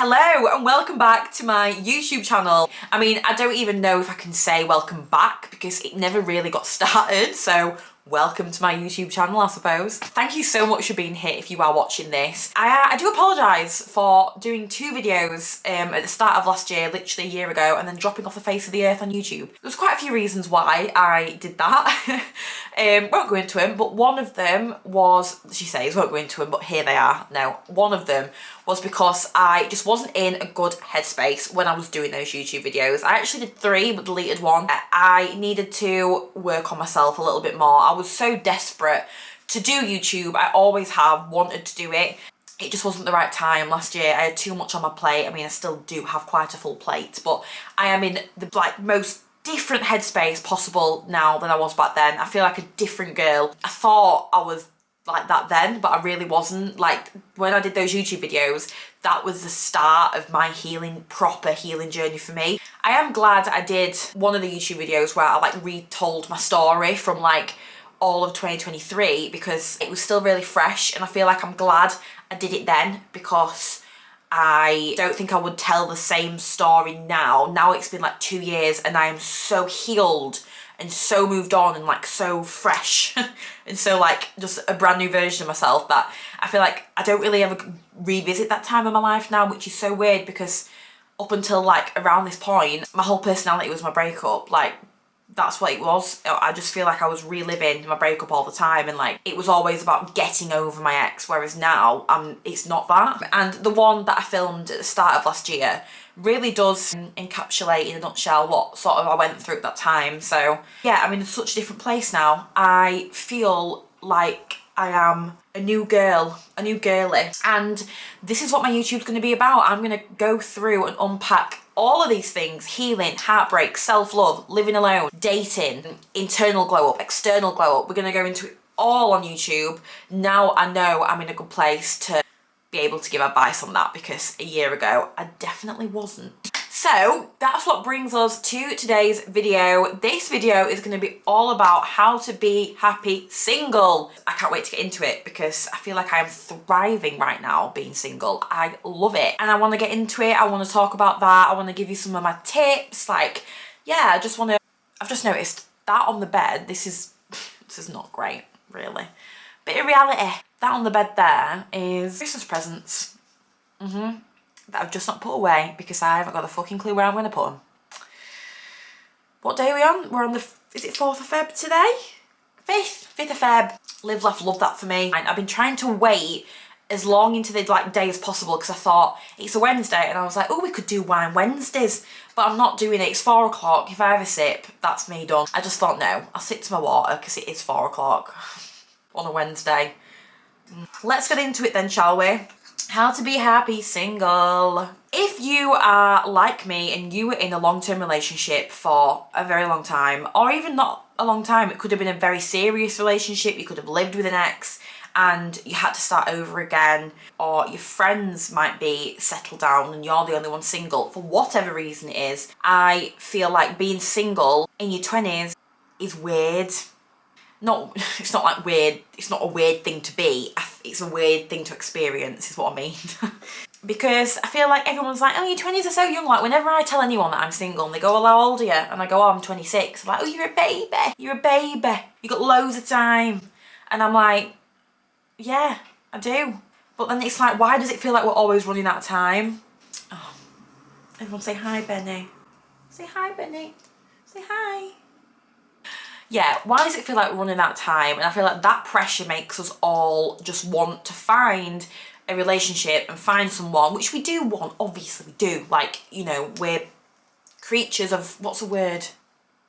Hello and welcome back to my YouTube channel. I mean, I don't even know if I can say welcome back because it never really got started, so welcome to my YouTube channel, I suppose. Thank you so much for being here if you are watching this. I do apologise for doing two videos at the start of last year, literally a year ago, and then dropping off the face of the earth on YouTube. There's quite a few reasons why I did that. Won't go into them, but one of them was, she says, won't go into them, but here they are. No, one of them was because I just wasn't in a good headspace when I was doing those YouTube videos. I actually did 3 but deleted 1. I needed to work on myself a little bit more. I was so desperate to do YouTube. I always have wanted to do it. It just wasn't the right time last year. I had too much on my plate. I mean, I still do have quite a full plate, but I am in the most different headspace possible now than I was back then. I feel like a different girl. I thought I was like that then, but I really wasn't. Like, when I did those YouTube videos, that was the start of my proper healing journey for me. I am glad I did one of the YouTube videos where I retold my story from all of 2023 because it was still really fresh, and I feel like I'm glad I did it then because I don't think I would tell the same story now. Now it's been 2 years and I am so healed and so moved on and so fresh and so just a brand new version of myself that I feel like I don't really ever revisit that time of my life now, which is so weird because up until around this point, my whole personality was my breakup. That's what it was. I just feel like I was reliving my breakup all the time, and it was always about getting over my ex, whereas now it's not that. And the one that I filmed at the start of last year really does encapsulate in a nutshell what sort of I went through at that time. So yeah, I'm in such a different place now. I feel like I am a new girl, a new girly, and this is what my YouTube's going to be about. I'm going to go through and unpack all of these things: healing, heartbreak, self-love, living alone, dating, internal glow up, external glow up. We're going to go into it all on YouTube. Now I know I'm in a good place to be able to give advice on that because a year ago I definitely wasn't. So that's what brings us to today's video. This video is going to be all about how to be happy single. I can't wait to get into it because I feel like I am thriving right now being single. I love it and I want to get into it. I want to talk about that. I want to give you some of my tips. Yeah, I've just noticed that on the bed, this is not great, really. But in reality, that on the bed there is Christmas presents. That I've just not put away because I haven't got a fucking clue where I'm going to put them. What day are we on? We're on is it 4th of Feb today? 5th of Feb. Live, laugh, love that for me. And I've been trying to wait as long into the day as possible because I thought it's a Wednesday and I was like, oh, we could do Wine Wednesdays, but I'm not doing it. It's 4 o'clock. If I have a sip, that's me done. I just thought, no, I'll sit to my water because it is 4 o'clock on a Wednesday. Let's get into it then, shall we? How to be happy single. If you are like me and you were in a long-term relationship for a very long time, or even not a long time, it could have been a very serious relationship, you could have lived with an ex and you had to start over again, or your friends might be settled down and you're the only one single, for whatever reason it is, I feel like being single in your 20s is weird. It's not weird, it's not a weird thing to be, it's a weird thing to experience is what I mean. Because I feel like everyone's like, oh, your 20s are so young. Whenever I tell anyone that I'm single and they go, well, how old are you? And I go, oh, I'm 26. They're like, oh, you're a baby, you got loads of time. And I'm like, yeah, I do. But then it's why does it feel like we're always running out of time? Oh, everyone say hi, Benny. Say hi, Benny. Say hi. Yeah, why does it feel like we're running out of time? And I feel like that pressure makes us all just want to find a relationship and find someone, which we do want, obviously we do. We're creatures of, what's the word?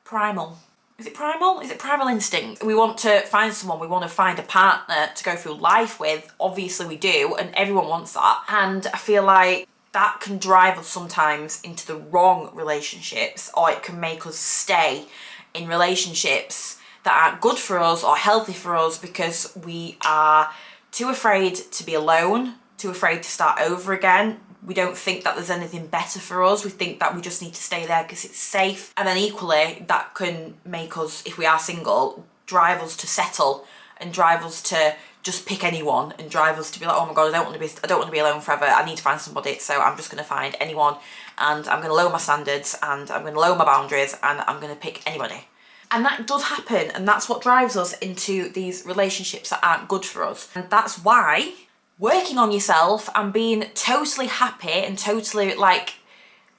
Primal. Is it primal? Is it primal instinct? We want to find someone, we want to find a partner to go through life with. Obviously we do, and everyone wants that. And I feel like that can drive us sometimes into the wrong relationships, or it can make us stay in relationships that aren't good for us or healthy for us because we are too afraid to be alone, too afraid to start over again. We don't think that there's anything better for us. We think that we just need to stay there because it's safe. And then equally, that can make us, if we are single, drive us to settle and drive us to just pick anyone and drive us to be like, oh my god, I don't want to be alone forever. I need to find somebody, so I'm just going to find anyone, and I'm going to lower my standards, and I'm going to lower my boundaries, and I'm going to pick anybody. And that does happen, and that's what drives us into these relationships that aren't good for us. And that's why working on yourself and being totally happy and totally like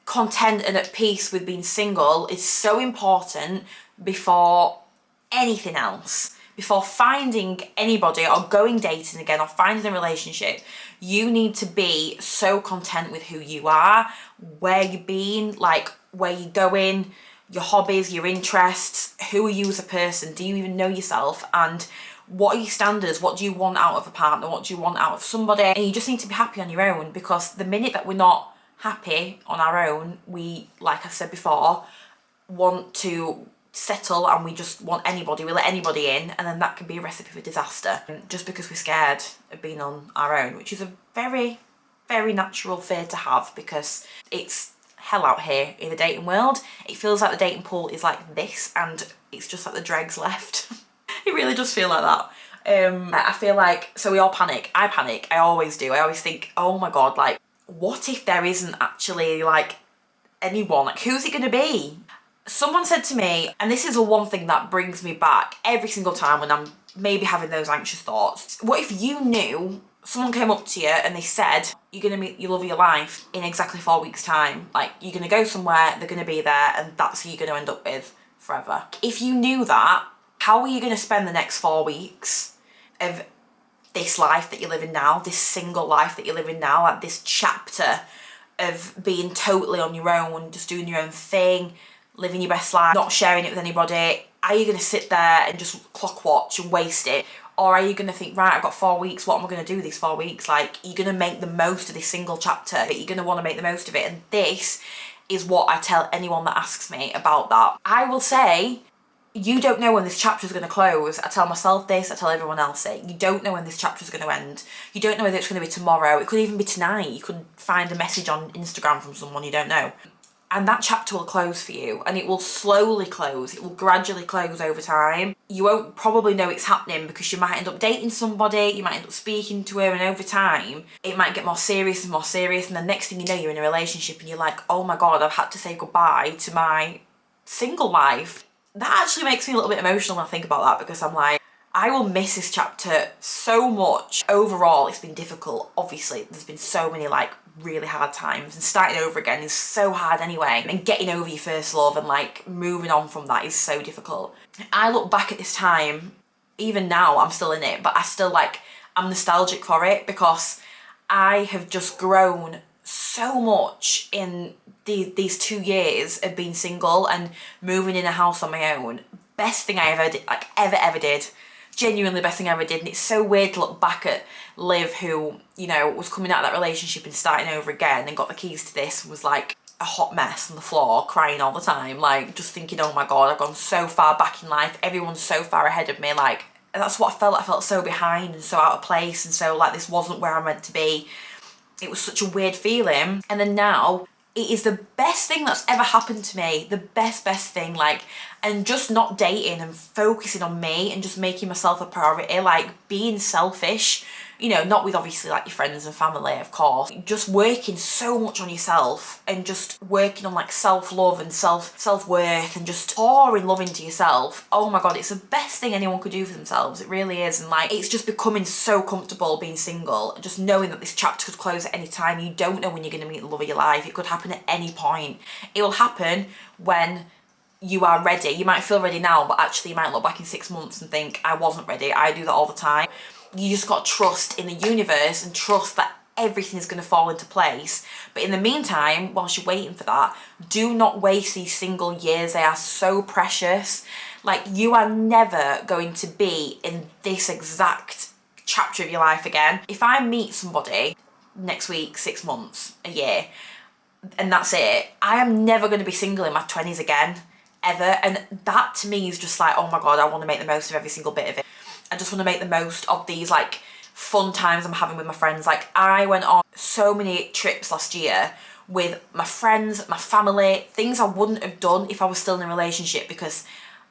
content and at peace with being single is so important before anything else. Before finding anybody or going dating again or finding a relationship, you need to be so content with who you are, where you've been, like where you're going, your hobbies, your interests, who are you as a person, do you even know yourself, and what are your standards, what do you want out of a partner, what do you want out of somebody, and you just need to be happy on your own, because the minute that we're not happy on our own, we, like I said before, want to settle and we just want anybody, we let anybody in, and then that can be a recipe for disaster just because we're scared of being on our own, which is a very, very natural fear to have, because it's hell out here in the dating world. It feels like the dating pool is like this and it's just like the dregs left. It really does feel like that. I feel like, so we all panic. I panic, I always do. I always think, oh my god, like what if there isn't actually like anyone, like who's it gonna be? Someone said to me, and this is the one thing that brings me back every single time when I'm maybe having those anxious thoughts. What if you knew, someone came up to you and they said, you're gonna meet your love of your life in exactly 4 weeks time. Like you're gonna go somewhere, they're gonna be there, and that's who you're gonna end up with forever. If you knew that, how are you gonna spend the next 4 weeks of this life that you're living now, this single life that you're living now, like this chapter of being totally on your own, just doing your own thing, living your best life, not sharing it with anybody? Are you going to sit there and just clock watch and waste it? Or are you going to think, right, I've got 4 weeks, what am I going to do these 4 weeks? Like, you're going to make the most of this single chapter, but you're going to want to make the most of it. And this is what I tell anyone that asks me about that. I will say, you don't know when this chapter is going to close. I tell myself this, I tell everyone else it. You don't know when this chapter is going to end. You don't know whether it's going to be tomorrow. It could even be tonight. You could find a message on Instagram from someone you don't know. And that chapter will close for you, and it will slowly close. It will gradually close over time. You won't probably know it's happening because you might end up dating somebody, you might end up speaking to her, and over time, it might get more serious and more serious, and the next thing you know, you're in a relationship and you're like, oh my god, I've had to say goodbye to my single life. That actually makes me a little bit emotional when I think about that, because I'm like, I will miss this chapter so much. Overall, it's been difficult. Obviously, there's been so many like really hard times, and starting over again is so hard anyway, and getting over your first love and like moving on from that is so difficult. I look back at this time, even now I'm still in it, but I still like, I'm nostalgic for it, because I have just grown so much in these 2 years of being single and moving in a house on my own. Best thing I ever did, like ever did. Genuinely best thing I ever did. And it's so weird to look back at Liv, who, you know, was coming out of that relationship and starting over again and got the keys to this, was like a hot mess on the floor, crying all the time, like just thinking, oh my god, I've gone so far back in life, everyone's so far ahead of me. Like, that's what I felt. I felt so behind and so out of place, and so like this wasn't where I meant to be. It was such a weird feeling. And then now, it is the best thing that's ever happened to me. The best thing, like, and just not dating and focusing on me and just making myself a priority, like being selfish, you know, not with obviously like your friends and family, of course, just working so much on yourself and just working on like self-love and self-worth and just pouring love into yourself. Oh my god, it's the best thing anyone could do for themselves. It really is. And like, it's just becoming so comfortable being single, just knowing that this chapter could close at any time. You don't know when you're going to meet the love of your life. It could happen at any point. It will happen when you are ready. You might feel ready now, but actually you might look back in 6 months and think, I wasn't ready. I do that all the time. You just got to trust in the universe and trust that everything is going to fall into place. But in the meantime, whilst you're waiting for that, do not waste these single years. They are so precious. Like, you are never going to be in this exact chapter of your life again. If I meet somebody next week, 6 months, a year, and that's it, I am never going to be single in my 20s again, ever. And that to me is just like, oh my god, I want to make the most of every single bit of it. I just want to make the most of these like fun times I'm having with my friends. Like, I went on so many trips last year with my friends, my family, things I wouldn't have done if I was still in a relationship, because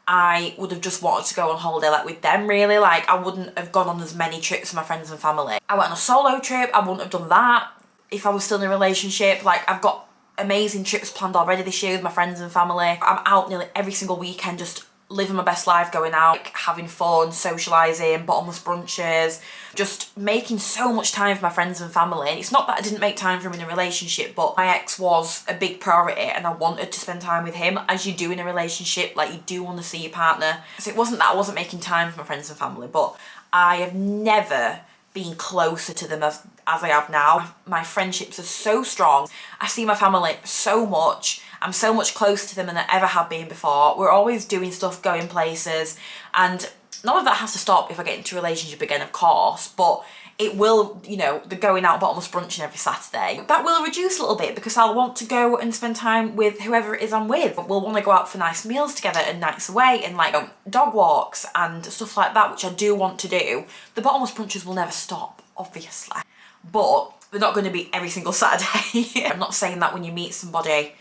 I would have just wanted to go on holiday like with them really. Like I wouldn't have gone on as many trips with my friends and family. I went on a solo trip, I wouldn't have done that if I was still in a relationship. Like I've got amazing trips planned already this year with my friends and family. I'm out nearly every single weekend just living my best life, going out, like, having fun, socialising, bottomless brunches, just making so much time for my friends and family. And it's not that I didn't make time for him in a relationship, but my ex was a big priority and I wanted to spend time with him, as you do in a relationship. Like you do want to see your partner. So it wasn't that I wasn't making time for my friends and family, but I have never been closer to them as I have now. My friendships are so strong. I see my family so much. I'm so much closer to them than I ever have been before. We're always doing stuff, going places, and none of that has to stop if I get into a relationship again, of course, but it will, you know, the going out bottomless brunching every Saturday, that will reduce a little bit because I'll want to go and spend time with whoever it is I'm with. We'll want to go out for nice meals together and nights away and like dog walks and stuff like that, which I do want to do. The bottomless brunches will never stop, obviously, but they're not going to be every single Saturday. I'm not saying that when you meet somebody,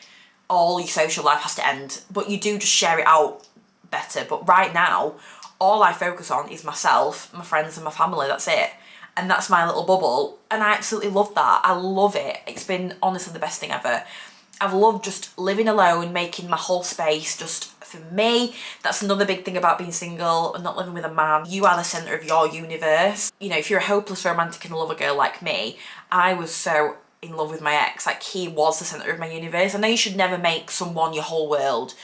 all your social life has to end, but you do just share it out better. But right now, all I focus on is myself, my friends and my family, that's it. And that's my little bubble. And I absolutely love that. I love it. It's been honestly the best thing ever. I've loved just living alone, making my whole space just for me. That's another big thing about being single and not living with a man. You are the centre of your universe. You know, if you're a hopeless romantic and a lover girl like me, I was so in love with my ex. Like he was the centre of my universe. I know you should never make someone your whole world.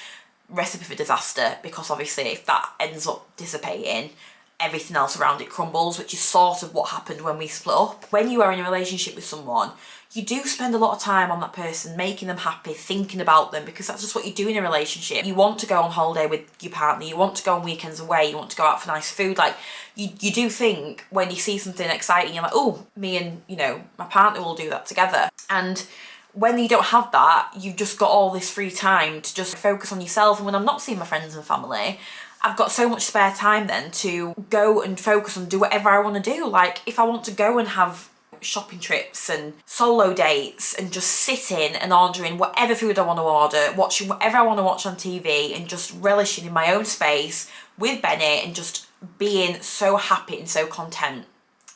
Recipe for disaster, because obviously if that ends up dissipating, everything else around it crumbles, which is sort of what happened when we split up. When you are in a relationship with someone, you do spend a lot of time on that person, making them happy, thinking about them, because that's just what you do in a relationship. You want to go on holiday with your partner, you want to go on weekends away, you want to go out for nice food. Like you do think when you see something exciting, you're like, oh, me and, you know, my partner will do that together. And when you don't have that, you've just got all this free time to just focus on yourself. And when I'm not seeing my friends and family, I've got so much spare time then to go and focus on do whatever I want to do. Like if I want to go and have shopping trips and solo dates and just sitting and ordering whatever food I want to order, watching whatever I want to watch on TV and just relishing in my own space with Benny and just being so happy and so content.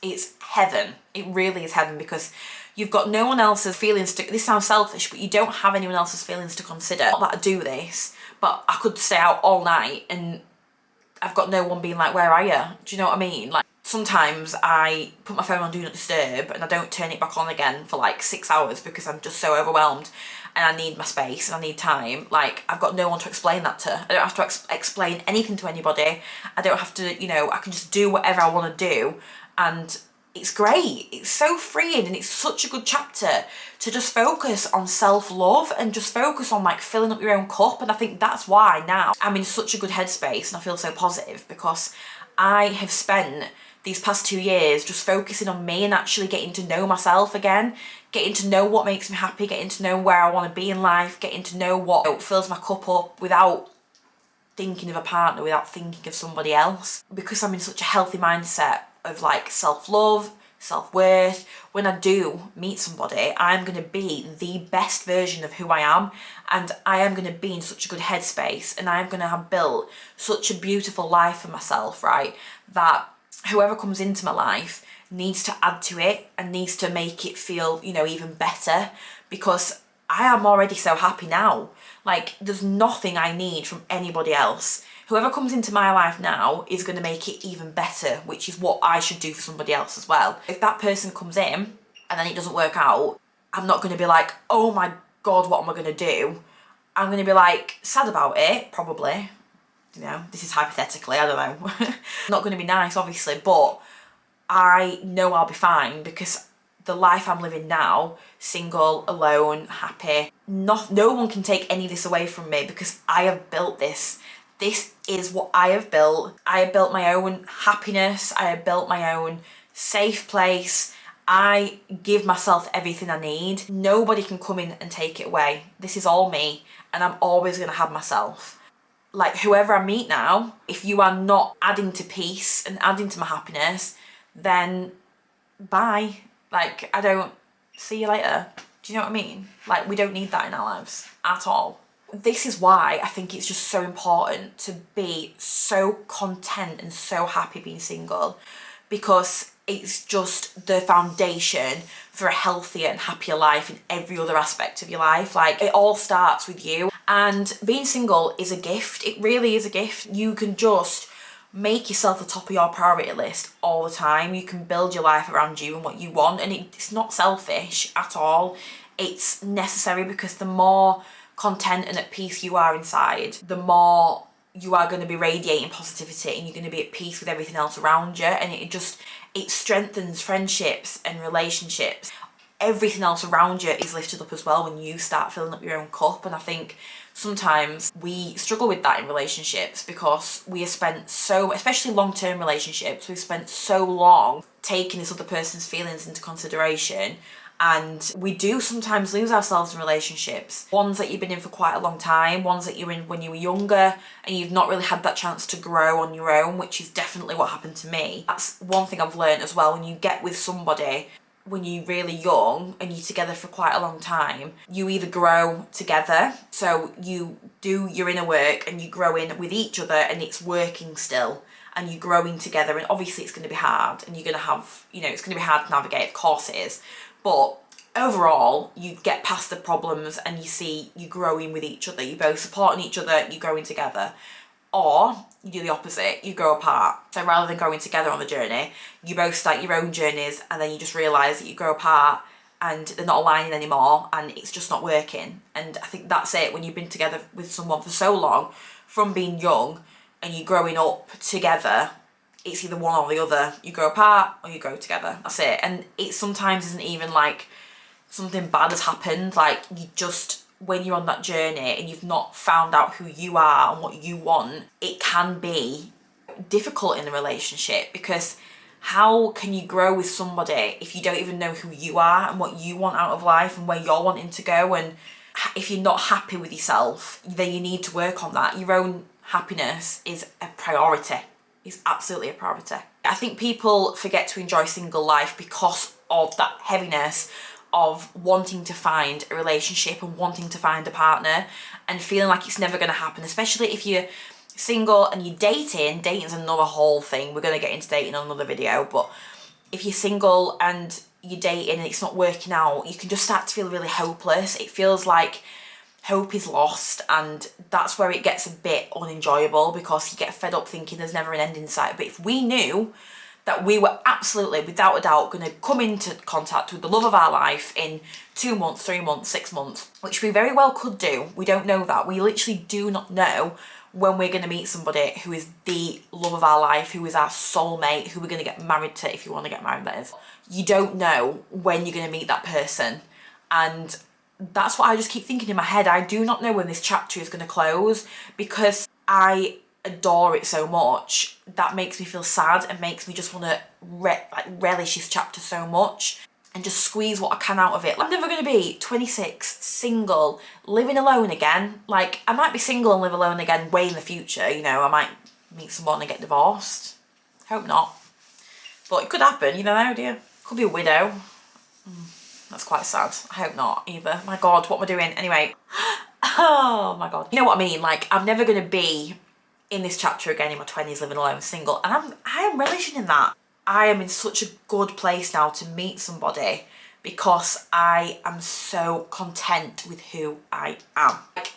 It's heaven. It really is heaven, because you've got no one else's feelings to, this sounds selfish, but you don't have anyone else's feelings to consider. Not that I do this, but I could stay out all night and I've got no one being like, where are you? Do you know what I mean? Like sometimes I put my phone on Do Not Disturb and I don't turn it back on again for like 6 hours because I'm just so overwhelmed and I need my space and I need time. Like I've got no one to explain that to. I don't have to explain anything to anybody. I don't have to, you know, I can just do whatever I want to do, and it's great. It's so freeing, and it's such a good chapter to just focus on self-love and just focus on like filling up your own cup. And I think that's why now I'm in such a good headspace and I feel so positive, because I have spent these past 2 years just focusing on me and actually getting to know myself again, getting to know what makes me happy, getting to know where I want to be in life, getting to know what fills my cup up without thinking of a partner, without thinking of somebody else, because I'm in such a healthy mindset of like self-love, self-worth. When I do meet somebody, I'm going to be the best version of who I am, and I am going to be in such a good headspace, and I'm going to have built such a beautiful life for myself, right, that whoever comes into my life needs to add to it and needs to make it feel, you know, even better, because I am already so happy now. Like there's nothing I need from anybody else. Whoever comes into my life now is going to make it even better, which is what I should do for somebody else as well. If that person comes in and then it doesn't work out, I'm not going to be like, oh my God, what am I going to do? I'm going to be like sad about it, probably. You know, this is hypothetically, I don't know. Not going to be nice, obviously, but I know I'll be fine, because the life I'm living now, single, alone, happy, no one can take any of this away from me, because I have built this. This is what I have built. I have built my own happiness. I have built my own safe place. I give myself everything I need. Nobody can come in and take it away. This is all me, and I'm always going to have myself. Like whoever I meet now, if you are not adding to peace and adding to my happiness, then bye. Like I don't see you later. Do you know what I mean? Like we don't need that in our lives at all. This is why I think it's just so important to be so content and so happy being single, because it's just the foundation for a healthier and happier life in every other aspect of your life. Like, it all starts with you. And being single is a gift. It really is a gift. You can just make yourself the top of your priority list all the time. You can build your life around you and what you want, and it's not selfish at all. It's necessary, because the more content and at peace you are inside, the more you are going to be radiating positivity, and you're going to be at peace with everything else around you, and it strengthens friendships and relationships. Everything else around you is lifted up as well when you start filling up your own cup. And I think sometimes we struggle with that in relationships, because we have spent so, especially long-term relationships, we've spent so long taking this other person's feelings into consideration, and we do sometimes lose ourselves in relationships. Ones that you've been in for quite a long time, ones that you were in when you were younger and you've not really had that chance to grow on your own, which is definitely what happened to me. That's one thing I've learned as well. When you get with somebody when you're really young and you're together for quite a long time, you either grow together, so you do your inner work and you grow in with each other and it's working still, and you're growing together, and obviously it's going to be hard and you're going to have, it's going to be hard to navigate, of course it is, but overall you get past the problems and you see you growing with each other, you're both supporting each other, you're growing together. Or you do the opposite, you grow apart. So rather than going together on the journey, you both start your own journeys, and then you just realise that you grow apart and they're not aligning anymore and it's just not working. And I think that's it. When you've been together with someone for so long, from being young and you're growing up together, it's either one or the other. You grow apart or you grow together. That's it. And it sometimes isn't even like something bad has happened. Like, you just, when you're on that journey and you've not found out who you are and what you want, it can be difficult in a relationship, because how can you grow with somebody if you don't even know who you are and what you want out of life and where you're wanting to go? And if you're not happy with yourself, then you need to work on that. Your own happiness is a priority. It's absolutely a priority. I think people forget to enjoy single life because of that heaviness of wanting to find a relationship and wanting to find a partner and feeling like it's never going to happen, especially if you're single and you're dating. Dating's another whole thing. We're going to get into dating on another video, but if you're single and you're dating and it's not working out, you can just start to feel really hopeless. It feels like hope is lost, and that's where it gets a bit unenjoyable, because you get fed up thinking there's never an end in sight. But if we knew that we were absolutely, without a doubt, going to come into contact with the love of our life in 2 months, 3 months, 6 months, which we very well could do. We don't know that. We literally do not know when we're going to meet somebody who is the love of our life, who is our soulmate, who we're going to get married to, if you want to get married, that is. You don't know when you're going to meet that person. And that's what I just keep thinking in my head. I do not know when this chapter is going to close, because I adore it so much. That makes me feel sad and makes me just want to relish this chapter so much and just squeeze what I can out of it. I'm never going to be 26, single, living alone again. Like, I might be single and live alone again way in the future, I might meet someone and get divorced. Hope not. But it could happen, you don't know, do you? Could be a widow. That's quite sad. I hope not either. My God, what am I doing? Anyway. Oh my God. You know what I mean? Like, I'm never going to be in this chapter again in my 20s living alone, single. And I am relishing in that. I am in such a good place now to meet somebody, because I am so content with who I am. Like,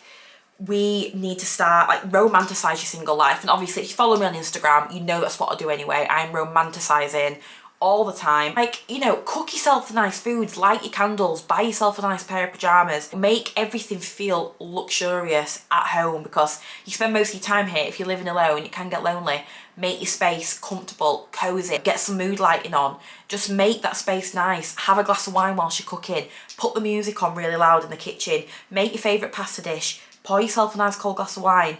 we need to start, romanticize your single life. And obviously, if you follow me on Instagram, you know that's what I do anyway. I'm romanticizing all the time. Cook yourself nice foods, light your candles, buy yourself a nice pair of pajamas, make everything feel luxurious at home, because you spend most of your time here. If you're living alone, it can get lonely. Make your space comfortable, cozy, get some mood lighting on, just make that space nice. Have a glass of wine whilst you're cooking, put the music on really loud in the kitchen, make your favourite pasta dish, pour yourself a nice cold glass of wine,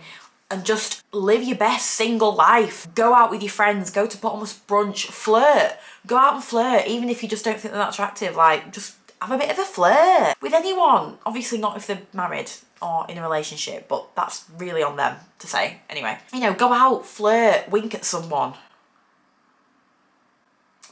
and just live your best single life. Go out with your friends, go to bottomless brunch, flirt. Go out and flirt, even if you just don't think they're that attractive. Just have a bit of a flirt with anyone. Obviously not if they're married or in a relationship, but that's really on them to say. Anyway, go out, flirt, wink at someone.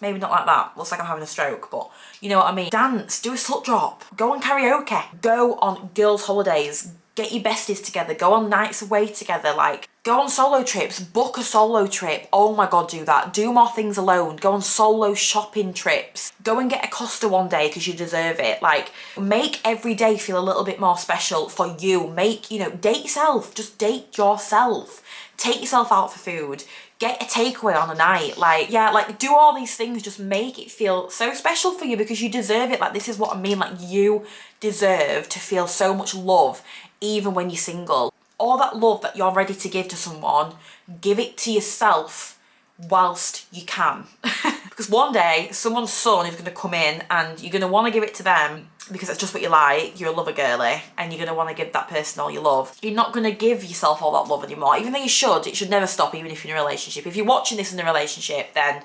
Maybe not like that, looks like I'm having a stroke, but you know what I mean. Dance, do a slut drop, go on karaoke, go on girls' holidays, Get your besties together, go on nights away together, like go on solo trips, book a solo trip. Oh my God, do that. Do more things alone. Go on solo shopping trips. Go and get a Costa one day because you deserve it. Like, make every day feel a little bit more special for you. Make, you know, date yourself. Just date yourself. Take yourself out for food. Get a takeaway on a night. Like, yeah, like do all these things. Just make it feel so special for you because you deserve it. Like, this is what I mean. Like, you deserve to feel so much love even when you're single. All that love that you're ready to give to someone, give it to yourself whilst you can. Because one day someone's son is going to come in and you're going to want to give it to them because that's just what you like. You're a lover girly and you're going to want to give that person all your love. You're not going to give yourself all that love anymore, even though you should. It should never stop, even if you're in a relationship. If you're watching this in a relationship, then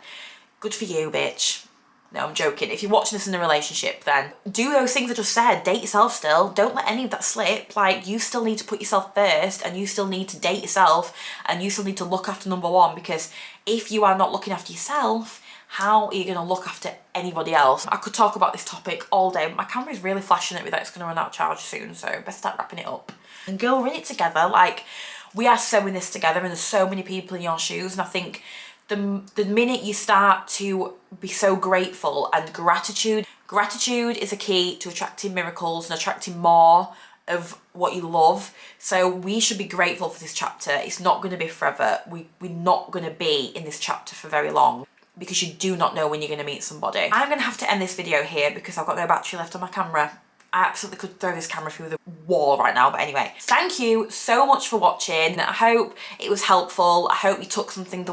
good for you, bitch. No, I'm joking. If you're watching this in a relationship, then do those things I just said. Date yourself still. Don't let any of that slip. Like, you still need to put yourself first and you still need to date yourself and you still need to look after number one, because if you are not looking after yourself, how are you going to look after anybody else? I could talk about this topic all day, but my camera is really flashing at me that it's going to run out of charge soon, so best start wrapping it up. And girl, we're in it together. Like, we are so in this together and there's so many people in your shoes, and I think the minute you start to be so grateful, and gratitude is a key to attracting miracles and attracting more of what you love. So we should be grateful for this chapter. It's not going to be forever. We're not going to be in this chapter for very long, because you do not know when you're going to meet somebody. I'm going to have to end this video here because I've got no battery left on my camera. I absolutely could throw this camera through the wall right now, but anyway. Thank you so much for watching. I hope it was helpful. I hope you took some things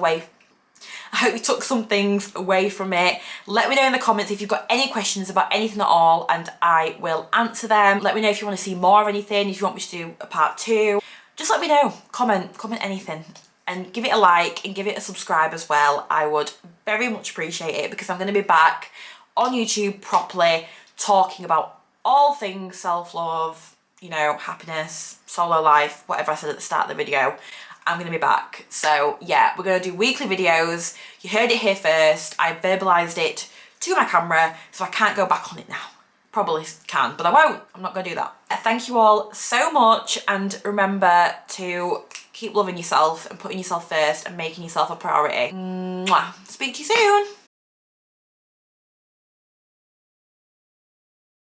away from it. Let me know in the comments if you've got any questions about anything at all and I will answer them. Let me know if you want to see more of anything, if you want me to do a part 2. Just let me know. Comment anything. And give it a like and give it a subscribe as well. I would very much appreciate it, because I'm going to be back on YouTube properly talking about all things self-love, you know, happiness, solo life, whatever I said at the start of the video. I'm going to be back. So yeah, we're going to do weekly videos. You heard it here first. I verbalised it to my camera, so I can't go back on it now. Probably can, but I won't. I'm not going to do that. Thank you all so much, and remember to keep loving yourself and putting yourself first and making yourself a priority. Mwah. Speak to you soon.